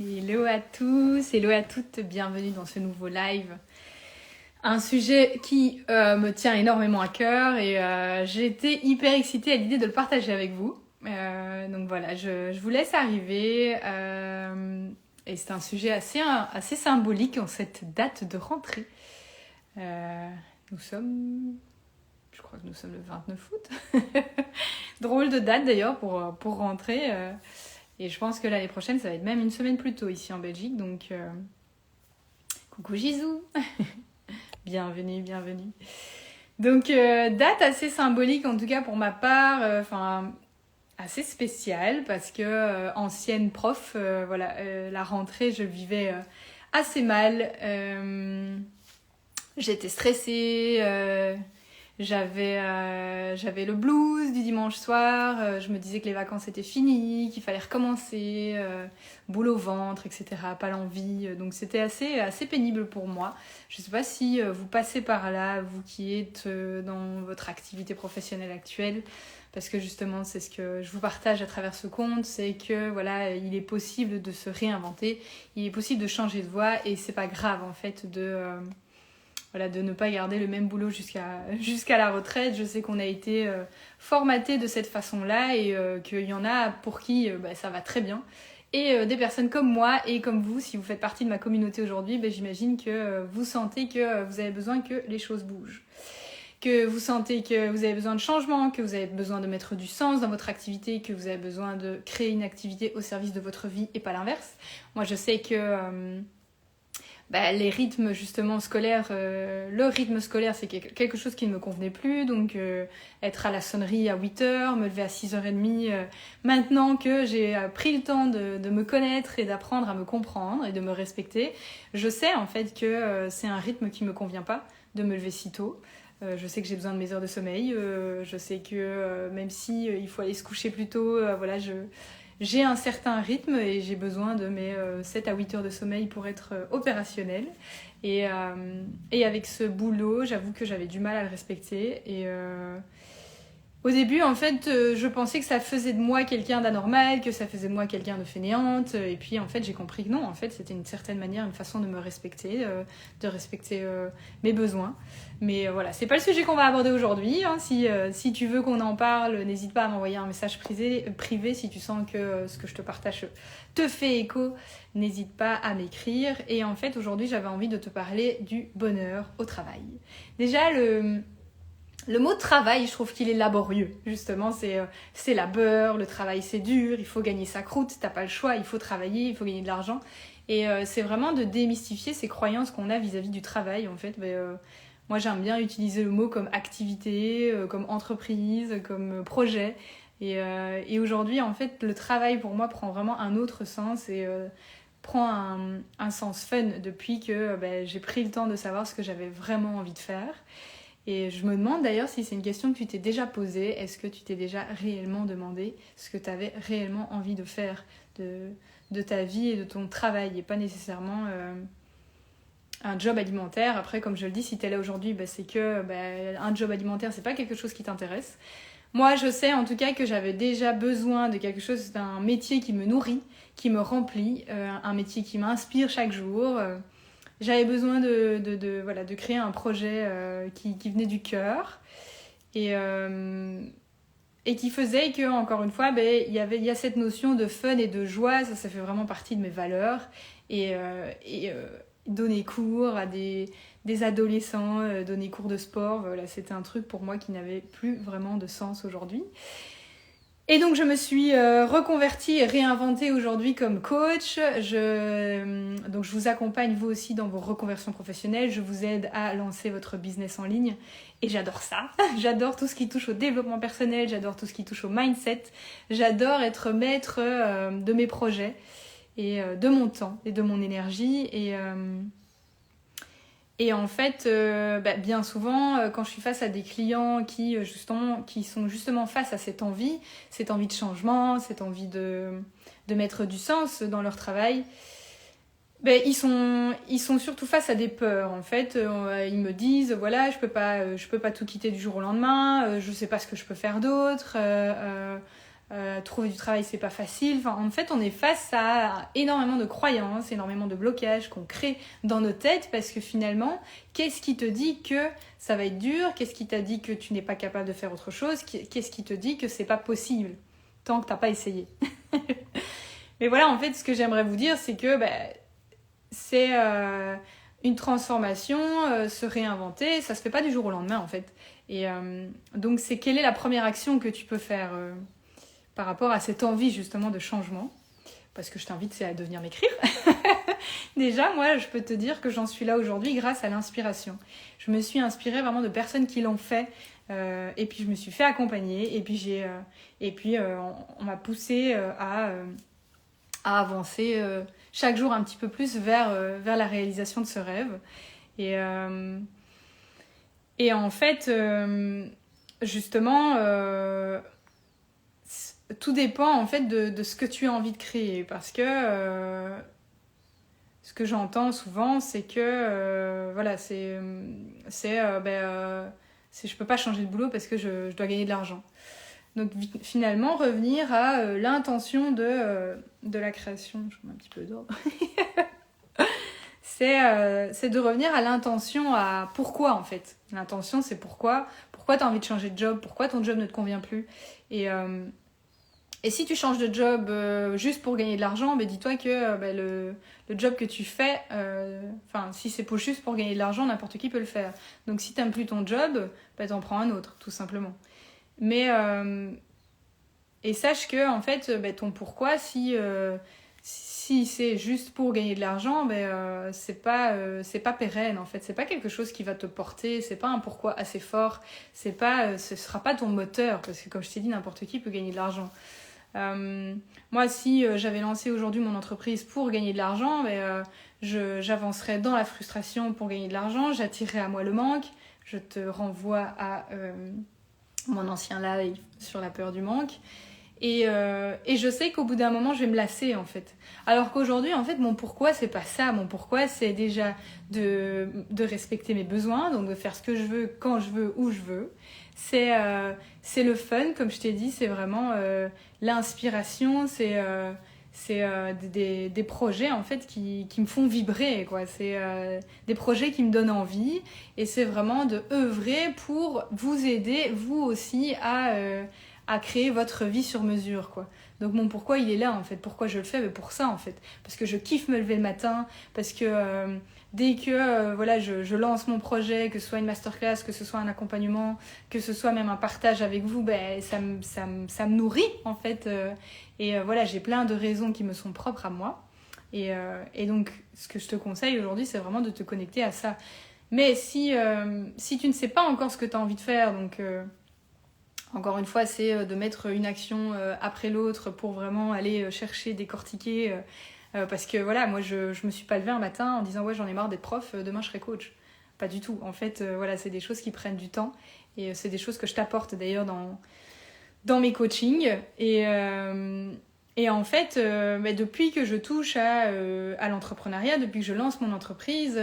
Hello à tous, hello à toutes, bienvenue dans ce nouveau live. Un sujet qui me tient énormément à cœur et j'ai été hyper excitée à l'idée de le partager avec vous. Donc voilà, je vous laisse arriver. Et c'est un sujet assez symbolique en cette date de rentrée. Je crois que nous sommes le 29 août. Drôle de date d'ailleurs pour rentrer. Et je pense que l'année prochaine, ça va être même une semaine plus tôt ici en Belgique. Donc, coucou Gisou. Bienvenue. Donc, date assez symbolique en tout cas pour ma part. Assez spéciale parce que ancienne prof, la rentrée, je vivais assez mal. J'étais stressée. J'avais le blues du dimanche soir, je me disais que les vacances étaient finies, qu'il fallait recommencer, boule au ventre, etc., pas l'envie, donc c'était assez pénible pour moi. Je ne sais pas si vous passez par là, vous qui êtes dans votre activité professionnelle actuelle, parce que justement c'est ce que je vous partage à travers ce compte, c'est que voilà, il est possible de se réinventer, il est possible de changer de voie et c'est pas grave en fait de ne pas garder le même boulot jusqu'à la retraite. Je sais qu'on a été formaté de cette façon-là et qu'il y en a pour qui ça va très bien. Et des personnes comme moi et comme vous, si vous faites partie de ma communauté aujourd'hui, j'imagine que vous sentez que vous avez besoin que les choses bougent. Que vous sentez que vous avez besoin de changement, que vous avez besoin de mettre du sens dans votre activité, que vous avez besoin de créer une activité au service de votre vie et pas l'inverse. Moi, je sais que... les rythmes justement scolaires, le rythme scolaire c'est quelque chose qui ne me convenait plus, donc être à la sonnerie à 8h, me lever à 6h30, maintenant que j'ai pris le temps de me connaître et d'apprendre à me comprendre et de me respecter, je sais en fait que c'est un rythme qui me convient pas de me lever si tôt. Je sais que j'ai besoin de mes heures de sommeil, je sais que même si il faut aller se coucher plus tôt, j'ai un certain rythme et j'ai besoin de mes 7 à 8 heures de sommeil pour être opérationnelle. Et avec ce boulot, j'avoue que j'avais du mal à le respecter. Et au début, en fait, je pensais que ça faisait de moi quelqu'un d'anormal, que ça faisait de moi quelqu'un de fainéante. Et puis, en fait, j'ai compris que non, en fait, c'était une certaine manière, une façon de me respecter, de respecter mes besoins. Mais voilà, c'est pas le sujet qu'on va aborder aujourd'hui. Hein. Si tu veux qu'on en parle, n'hésite pas à m'envoyer un message privé si tu sens que ce que je te partage te fait écho. N'hésite pas à m'écrire. Et en fait, aujourd'hui, j'avais envie de te parler du bonheur au travail. Déjà, le mot travail, je trouve qu'il est laborieux. Justement, c'est labeur, le travail c'est dur, il faut gagner sa croûte, t'as pas le choix, il faut travailler, il faut gagner de l'argent. Et c'est vraiment de démystifier ces croyances qu'on a vis-à-vis du travail, en fait. Moi, j'aime bien utiliser le mot comme activité, comme entreprise, comme projet. Et aujourd'hui, en fait, le travail pour moi prend vraiment un autre sens et prend un sens fun depuis que j'ai pris le temps de savoir ce que j'avais vraiment envie de faire. Et je me demande d'ailleurs si c'est une question que tu t'es déjà posée. Est-ce que tu t'es déjà réellement demandé ce que tu avais réellement envie de faire de ta vie et de ton travail et pas nécessairement un job alimentaire. Après, comme je le dis, si tu es là aujourd'hui, c'est que un job alimentaire, c'est pas quelque chose qui t'intéresse. Moi, je sais en tout cas que j'avais déjà besoin de quelque chose, d'un métier qui me nourrit, qui me remplit, un métier qui m'inspire chaque jour. J'avais besoin de créer un projet qui venait du cœur et qui faisait que, encore une fois, il y a cette notion de fun et de joie, ça fait vraiment partie de mes valeurs. Et donner cours à des adolescents, donner cours de sport, voilà, c'était un truc pour moi qui n'avait plus vraiment de sens aujourd'hui. Et donc je me suis reconvertie et réinventée aujourd'hui comme coach. Donc je vous accompagne vous aussi dans vos reconversions professionnelles. Je vous aide à lancer votre business en ligne. Et j'adore ça. J'adore tout ce qui touche au développement personnel. J'adore tout ce qui touche au mindset. J'adore être maître de mes projets et de mon temps et de mon énergie. Et en fait, bien souvent, quand je suis face à des clients qui sont justement face à cette envie de changement, cette envie de mettre du sens dans leur travail, ils sont surtout face à des peurs. En fait, ils me disent, voilà, je peux pas tout quitter du jour au lendemain, je sais pas ce que je peux faire d'autre. trouver du travail c'est pas facile. Enfin, en fait on est face à énormément de croyances, énormément de blocages qu'on crée dans nos têtes parce que finalement qu'est-ce qui te dit que ça va être dur, qu'est-ce qui t'a dit que tu n'es pas capable de faire autre chose, qu'est-ce qui te dit que c'est pas possible tant que t'as pas essayé. Mais voilà, en fait ce que j'aimerais vous dire c'est que c'est une transformation, se réinventer, ça se fait pas du jour au lendemain en fait. Et donc c'est quelle est la première action que tu peux faire par rapport à cette envie justement de changement, parce que je t'invite c'est à devenir m'écrire. Déjà moi je peux te dire que j'en suis là aujourd'hui grâce à l'inspiration. Je me suis inspirée vraiment de personnes qui l'ont fait et puis je me suis fait accompagner et puis on m'a poussée à avancer chaque jour un petit peu plus vers la réalisation de ce rêve. Et en fait, justement, tout dépend en fait de ce que tu as envie de créer. Parce que ce que j'entends souvent, c'est que voilà, je peux pas changer de boulot parce que je dois gagner de l'argent. Donc finalement, revenir à l'intention de la création. Je mets un petit peu d'ordre. C'est de revenir à l'intention, à pourquoi en fait. L'intention, c'est pourquoi tu as envie de changer de job, pourquoi ton job ne te convient plus. Et si tu changes de job juste pour gagner de l'argent, dis-toi que le job que tu fais, si c'est juste pour gagner de l'argent, n'importe qui peut le faire. Donc si t'aimes plus ton job, t'en prends un autre, tout simplement. Mais et sache que en fait, ton pourquoi, si c'est juste pour gagner de l'argent, c'est pas pérenne en fait. C'est pas quelque chose qui va te porter. C'est pas un pourquoi assez fort. Ce sera pas ton moteur parce que comme je t'ai dit, n'importe qui peut gagner de l'argent. Moi, si j'avais lancé aujourd'hui mon entreprise pour gagner de l'argent, j'avancerais dans la frustration pour gagner de l'argent. J'attirerais à moi le manque. Je te renvoie à mon ancien live sur la peur du manque. Et je sais qu'au bout d'un moment, je vais me lasser, en fait. Alors qu'aujourd'hui, en fait, mon pourquoi, c'est pas ça. Mon pourquoi, c'est déjà de respecter mes besoins, donc de faire ce que je veux, quand je veux, où je veux. C'est le fun, comme je t'ai dit, c'est vraiment l'inspiration, c'est des projets, en fait, qui me font vibrer, quoi. C'est des projets qui me donnent envie. Et c'est vraiment de œuvrer pour vous aider, vous aussi, à créer votre vie sur mesure, quoi. Donc mon pourquoi il est là en fait, pourquoi je le fais, pour ça en fait, parce que je kiffe me lever le matin, parce que dès que je lance mon projet, que ce soit une masterclass, que ce soit un accompagnement, que ce soit même un partage avec vous, ça me nourrit en fait, j'ai plein de raisons qui me sont propres à moi, et donc ce que je te conseille aujourd'hui c'est vraiment de te connecter à ça. Mais si tu ne sais pas encore ce que tu as envie de faire, donc encore une fois, c'est de mettre une action après l'autre pour vraiment aller chercher, décortiquer. Parce que voilà, moi je me suis pas levée un matin en disant ouais j'en ai marre d'être prof, demain je serai coach. Pas du tout. En fait, c'est des choses qui prennent du temps. Et c'est des choses que je t'apporte d'ailleurs dans mes coachings. Et en fait, depuis que je touche à l'entrepreneuriat, depuis que je lance mon entreprise,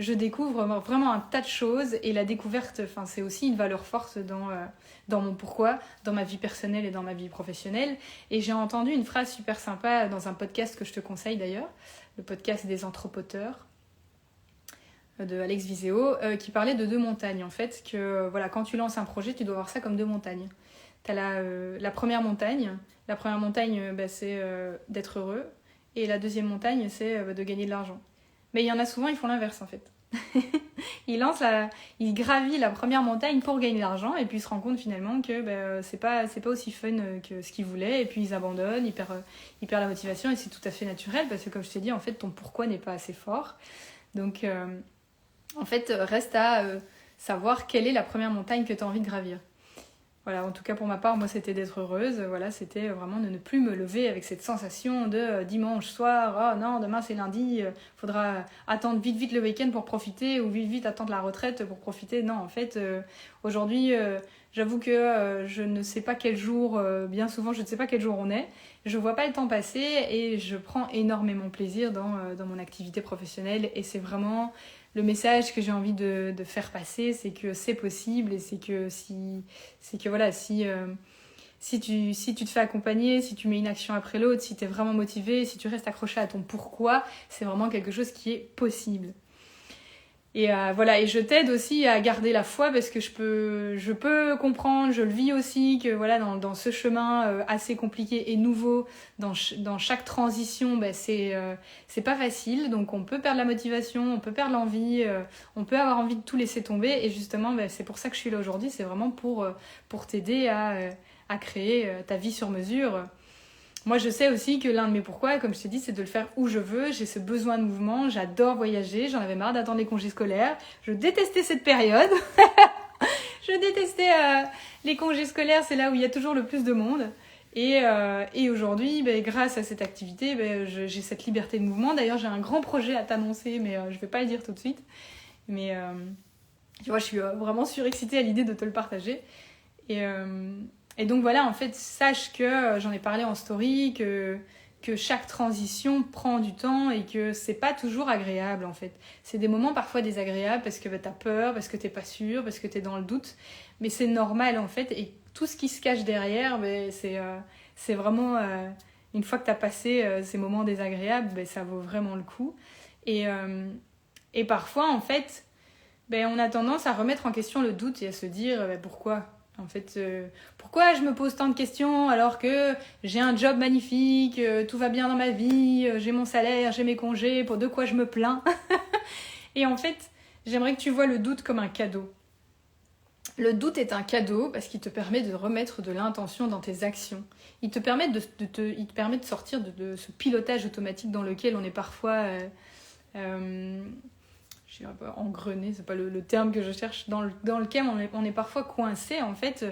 je découvre vraiment un tas de choses. Et la découverte, c'est aussi une valeur forte dans mon pourquoi, dans ma vie personnelle et dans ma vie professionnelle. Et j'ai entendu une phrase super sympa dans un podcast que je te conseille d'ailleurs, le podcast des Anthropoteurs de Alex Viseo, qui parlait de 2 montagnes en fait, que voilà, quand tu lances un projet, tu dois voir ça comme 2 montagnes. T'as la première montagne. La première montagne, c'est d'être heureux. Et la deuxième montagne, c'est de gagner de l'argent. Mais il y en a souvent, ils font l'inverse en fait. Il gravit la première montagne pour gagner de l'argent et puis il se rend compte finalement que c'est pas aussi fun que ce qu'il voulait et puis ils abandonnent, ils perdent la motivation et c'est tout à fait naturel parce que comme je t'ai dit en fait ton pourquoi n'est pas assez fort. Donc en fait reste à savoir quelle est la première montagne que tu as envie de gravir. Voilà, en tout cas pour ma part, moi c'était d'être heureuse, voilà, c'était vraiment de ne plus me lever avec cette sensation de dimanche soir, oh non, demain c'est lundi, faudra attendre vite le week-end pour profiter ou vite attendre la retraite pour profiter. Non, en fait, aujourd'hui, j'avoue que je ne sais pas quel jour, bien souvent je ne sais pas quel jour on est, je vois pas le temps passer et je prends énormément plaisir dans mon activité professionnelle et c'est vraiment... Le message que j'ai envie de faire passer, c'est que c'est possible et c'est que si si tu te fais accompagner, si tu mets une action après l'autre, si tu es vraiment motivé, si tu restes accroché à ton pourquoi, c'est vraiment quelque chose qui est possible. Et voilà, et je t'aide aussi à garder la foi parce que je peux comprendre, je le vis aussi, que voilà, dans ce chemin assez compliqué et nouveau, dans chaque transition, c'est pas facile. Donc on peut perdre la motivation, on peut perdre l'envie, on peut avoir envie de tout laisser tomber. Et justement, c'est pour ça que je suis là aujourd'hui, c'est vraiment pour t'aider à créer ta vie sur mesure. Moi, je sais aussi que l'un de mes pourquoi, comme je t'ai dit, c'est de le faire où je veux. J'ai ce besoin de mouvement, j'adore voyager, j'en avais marre d'attendre les congés scolaires. Je détestais cette période. Je détestais les congés scolaires, c'est là où il y a toujours le plus de monde. Et aujourd'hui, grâce à cette activité, j'ai cette liberté de mouvement. D'ailleurs, j'ai un grand projet à t'annoncer, mais je ne vais pas le dire tout de suite. Mais tu vois, je suis vraiment surexcitée à l'idée de te le partager. Et donc voilà, en fait, sache que j'en ai parlé en story, que chaque transition prend du temps et que c'est pas toujours agréable en fait. C'est des moments parfois désagréables parce que t'as peur, parce que t'es pas sûr, parce que t'es dans le doute. Mais c'est normal en fait. Et tout ce qui se cache derrière, c'est vraiment... une fois que t'as passé ces moments désagréables, ça vaut vraiment le coup. Et parfois en fait, on a tendance à remettre en question le doute et à se dire pourquoi ? En fait, pourquoi je me pose tant de questions alors que j'ai un job magnifique, tout va bien dans ma vie, j'ai mon salaire, j'ai mes congés, de quoi je me plains. Et en fait, j'aimerais que tu vois le doute comme un cadeau. Le doute est un cadeau parce qu'il te permet de remettre de l'intention dans tes actions. Il te permet de sortir de ce pilotage automatique dans lequel on est parfois... je suis un peu engrenée, c'est pas le terme que je cherche, dans lequel on est parfois coincé en fait.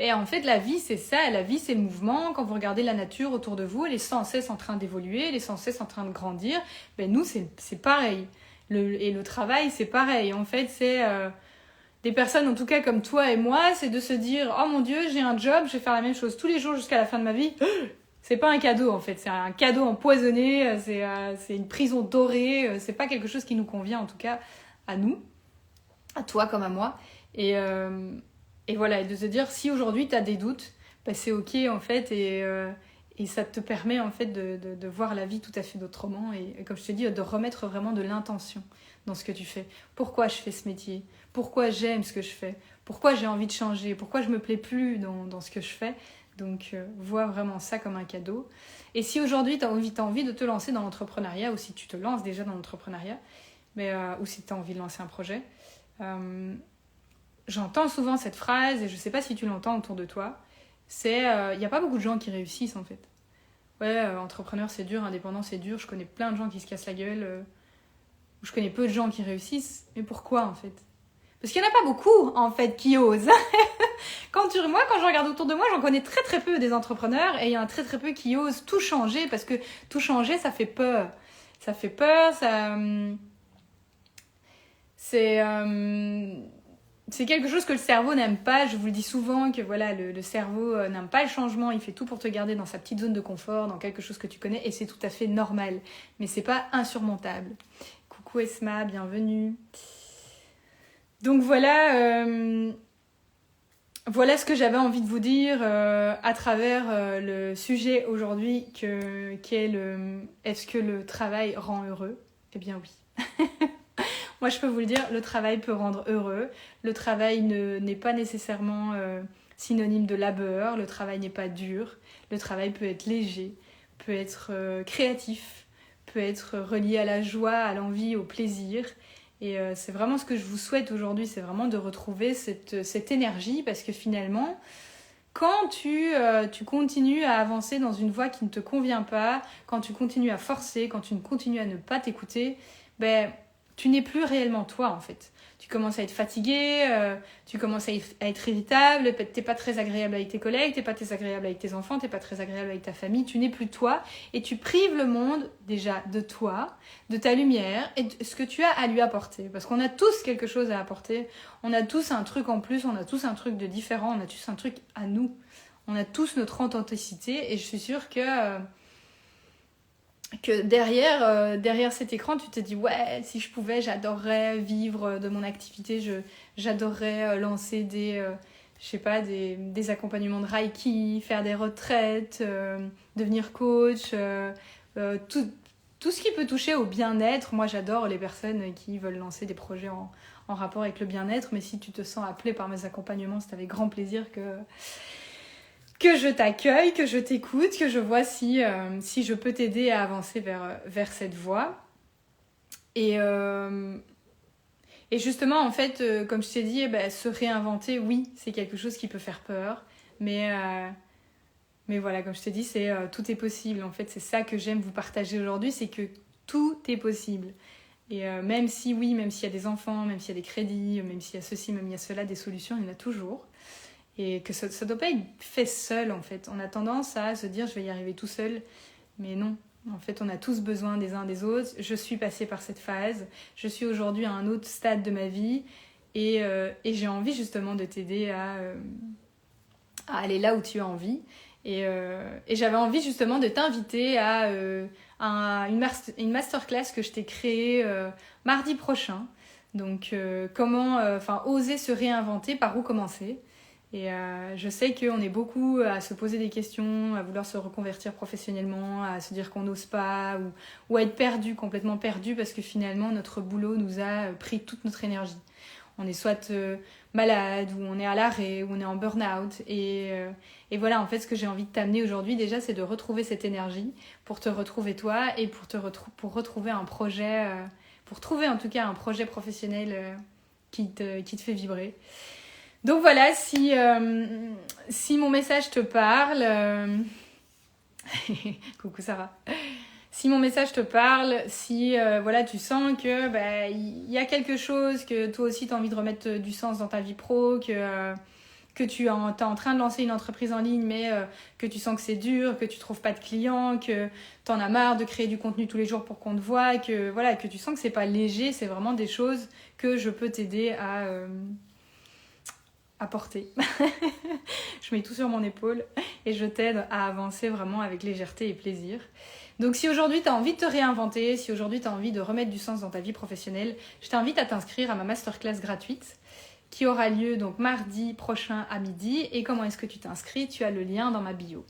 Et en fait, la vie, c'est ça, la vie, c'est le mouvement. Quand vous regardez la nature autour de vous, elle est sans cesse en train d'évoluer, elle est sans cesse en train de grandir. Nous, c'est pareil. Et le travail, c'est pareil. En fait, c'est des personnes, en tout cas comme toi et moi, c'est de se dire « Oh mon Dieu, j'ai un job, je vais faire la même chose tous les jours jusqu'à la fin de ma vie. » C'est pas un cadeau en fait, c'est un cadeau empoisonné, c'est une prison dorée, c'est pas quelque chose qui nous convient en tout cas à nous, à toi comme à moi. Et voilà, et de se dire si aujourd'hui tu as des doutes, c'est ok en fait et ça te permet en fait de voir la vie tout à fait autrement et comme je te dis, de remettre vraiment de l'intention dans ce que tu fais. Pourquoi je fais ce métier ? Pourquoi j'aime ce que je fais ? Pourquoi j'ai envie de changer ? Pourquoi je me plais plus dans ce que je fais ? Donc, vois vraiment ça comme un cadeau. Et si aujourd'hui, tu as envie de te lancer dans l'entrepreneuriat, ou si tu te lances déjà dans l'entrepreneuriat, ou si tu as envie de lancer un projet, j'entends souvent cette phrase, et je ne sais pas si tu l'entends autour de toi, c'est il n'y a pas beaucoup de gens qui réussissent, en fait. Ouais, entrepreneur, c'est dur, indépendant, c'est dur, je connais plein de gens qui se cassent la gueule, je connais peu de gens qui réussissent, mais pourquoi, en fait ? Parce qu'il n'y en a pas beaucoup, en fait, qui osent. Quand je regarde autour de moi, j'en connais très très peu des entrepreneurs et il y en a très très peu qui osent tout changer parce que tout changer, ça fait peur. Ça fait peur, c'est quelque chose que le cerveau n'aime pas. Je vous le dis souvent que voilà, le cerveau n'aime pas le changement. Il fait tout pour te garder dans sa petite zone de confort, dans quelque chose que tu connais et c'est tout à fait normal. Mais c'est pas insurmontable. Coucou Esma, bienvenue. Donc voilà... Voilà ce que j'avais envie de vous dire à travers le sujet aujourd'hui est-ce que le travail rend heureux ? Eh bien oui. Moi je peux vous le dire, le travail peut rendre heureux. Le travail n'est pas nécessairement synonyme de labeur. Le travail n'est pas dur. Le travail peut être léger, peut être créatif, peut être relié à la joie, à l'envie, au plaisir. Et c'est vraiment ce que je vous souhaite aujourd'hui, c'est vraiment de retrouver cette énergie parce que finalement, quand tu continues à avancer dans une voie qui ne te convient pas, quand tu continues à forcer, quand tu continues à ne pas t'écouter, tu n'es plus réellement toi en fait. Tu commences à être fatigué, tu commences à être irritable, t'es pas très agréable avec tes collègues, t'es pas très agréable avec tes enfants, t'es pas très agréable avec ta famille, tu n'es plus toi et tu prives le monde déjà de toi, de ta lumière et de ce que tu as à lui apporter. Parce qu'on a tous quelque chose à apporter, on a tous un truc en plus, on a tous un truc de différent, on a tous un truc à nous. On a tous notre authenticité et je suis sûre que derrière cet écran, tu te dis ouais, si je pouvais, j'adorerais vivre de mon activité, j'adorerais lancer je sais pas, des accompagnements de Reiki, faire des retraites, devenir coach, tout ce qui peut toucher au bien-être. Moi, j'adore les personnes qui veulent lancer des projets en rapport avec le bien-être, mais si tu te sens appelé par mes accompagnements, c'est avec grand plaisir que je t'accueille, que je t'écoute, que je vois si je peux t'aider à avancer vers cette voie. Et justement, en fait, comme je t'ai dit, se réinventer, oui, c'est quelque chose qui peut faire peur. Mais voilà, comme je t'ai dit, tout est possible. En fait, c'est ça que j'aime vous partager aujourd'hui, c'est que tout est possible. Et même s'il y a des enfants, même s'il y a des crédits, même s'il y a ceci, même il y a cela, des solutions, il y en a toujours. Et que ça ne doit pas être fait seul, en fait. On a tendance à se dire, je vais y arriver tout seul. Mais non. En fait, on a tous besoin des uns des autres. Je suis passée par cette phase. Je suis aujourd'hui à un autre stade de ma vie. Et j'ai envie, justement, de t'aider à aller là où tu as envie. Et j'avais envie, justement, de t'inviter à une masterclass que je t'ai créée mardi prochain. Donc, oser se réinventer, par où commencer. Et je sais qu'on est beaucoup à se poser des questions, à vouloir se reconvertir professionnellement, à se dire qu'on n'ose pas, ou à être perdu, complètement perdu, parce que finalement notre boulot nous a pris toute notre énergie. On est soit malade, ou on est à l'arrêt, ou on est en burn-out. Et voilà, en fait, ce que j'ai envie de t'amener aujourd'hui, déjà, c'est de retrouver cette énergie pour te retrouver toi et pour retrouver un projet, pour trouver en tout cas un projet professionnel qui te fait vibrer. Donc voilà, si mon message te parle, coucou Sarah, si mon message te parle, si tu sens que y a quelque chose, que toi aussi tu as envie de remettre du sens dans ta vie pro, que tu es en train de lancer une entreprise en ligne, mais que tu sens que c'est dur, que tu trouves pas de clients, que tu en as marre de créer du contenu tous les jours pour qu'on te voie, que tu sens que c'est pas léger, c'est vraiment des choses que je peux t'aider à porter. Je mets tout sur mon épaule et je t'aide à avancer vraiment avec légèreté et plaisir. Donc si aujourd'hui tu as envie de te réinventer, si aujourd'hui tu as envie de remettre du sens dans ta vie professionnelle, je t'invite à t'inscrire à ma masterclass gratuite qui aura lieu donc mardi prochain à midi. Et comment est-ce que tu t'inscris? Tu as le lien dans ma bio.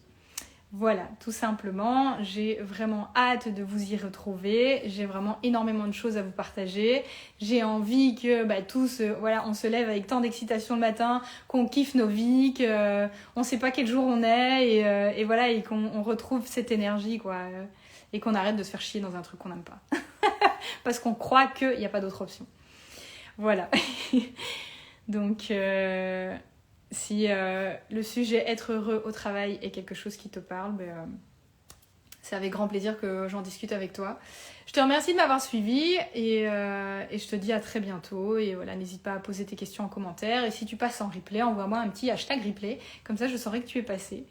Voilà, tout simplement, j'ai vraiment hâte de vous y retrouver, j'ai vraiment énormément de choses à vous partager, j'ai envie que tous, on se lève avec tant d'excitation le matin, qu'on kiffe nos vies, qu'on sait pas quel jour on est, et qu'on retrouve cette énergie, et qu'on arrête de se faire chier dans un truc qu'on n'aime pas, parce qu'on croit qu'il n'y a pas d'autre option. Voilà, donc... Si le sujet être heureux au travail est quelque chose qui te parle, c'est avec grand plaisir que j'en discute avec toi. Je te remercie de m'avoir suivi et je te dis à très bientôt. Et voilà, n'hésite pas à poser tes questions en commentaire. Et si tu passes en replay, envoie-moi un petit hashtag replay. Comme ça, je saurai que tu es passé.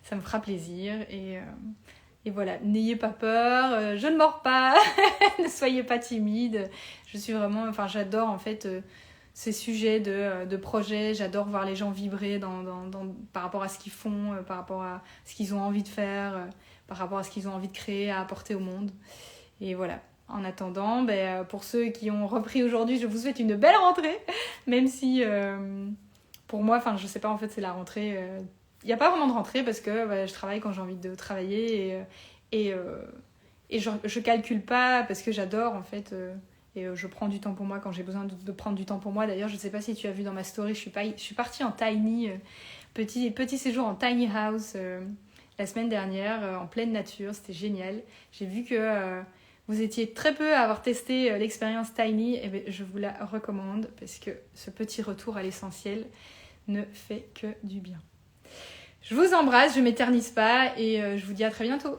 Ça me fera plaisir. Et voilà, n'ayez pas peur. Je ne mords pas. Ne soyez pas timide. Je suis vraiment... j'adore en fait... ces sujets de projets, j'adore voir les gens vibrer par rapport à ce qu'ils font, par rapport à ce qu'ils ont envie de faire, par rapport à ce qu'ils ont envie de créer, à apporter au monde. Et voilà. En attendant, pour ceux qui ont repris aujourd'hui, je vous souhaite une belle rentrée, même si pour moi, je sais pas, en fait, c'est la rentrée. Il n'y a pas vraiment de rentrée parce que je travaille quand j'ai envie de travailler et je calcule pas parce que j'adore en fait. Et je prends du temps pour moi quand j'ai besoin de prendre du temps pour moi. D'ailleurs, je ne sais pas si tu as vu dans ma story, je suis partie en tiny, petit séjour en tiny house la semaine dernière, en pleine nature. C'était génial. J'ai vu que vous étiez très peu à avoir testé l'expérience tiny. Et je vous la recommande parce que ce petit retour à l'essentiel ne fait que du bien. Je vous embrasse, je ne m'éternise pas et je vous dis à très bientôt.